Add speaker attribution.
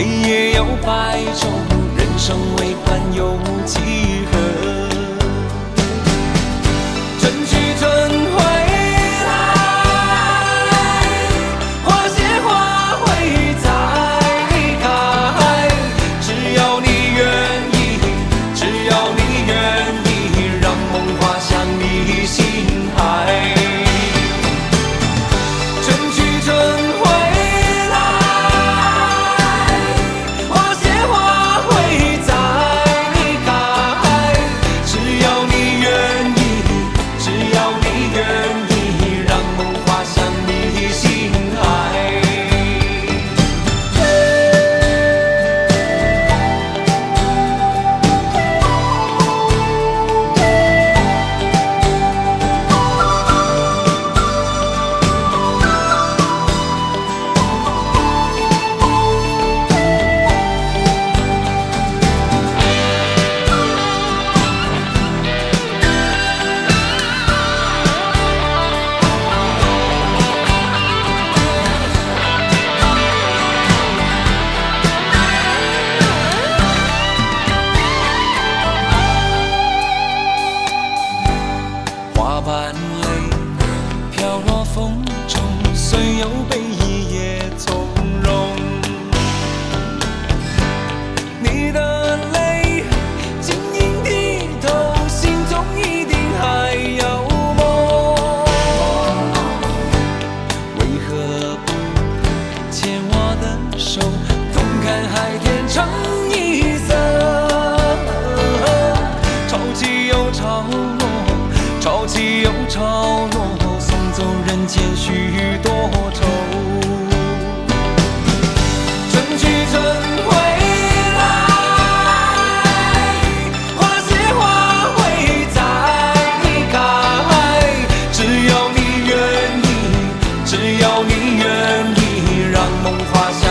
Speaker 1: 黑夜有白昼，人生为盼有几何？春去春回来，花谢花会再开。只要你愿意，只要你愿意，让梦滑向你心海。春去春回来，花谢花会再开。只要你愿意，只要你愿意，让梦滑向你心海。花瓣泪飘落风中，虽有悲意也从容。你的泪晶莹剔透，心中一定还有梦。为何不牵我的手，同看海天成一色？潮起又潮落，潮起又潮落，送走人间许多愁。春去春回来，花谢花会再开。只要你愿意，只要你愿意，让梦滑向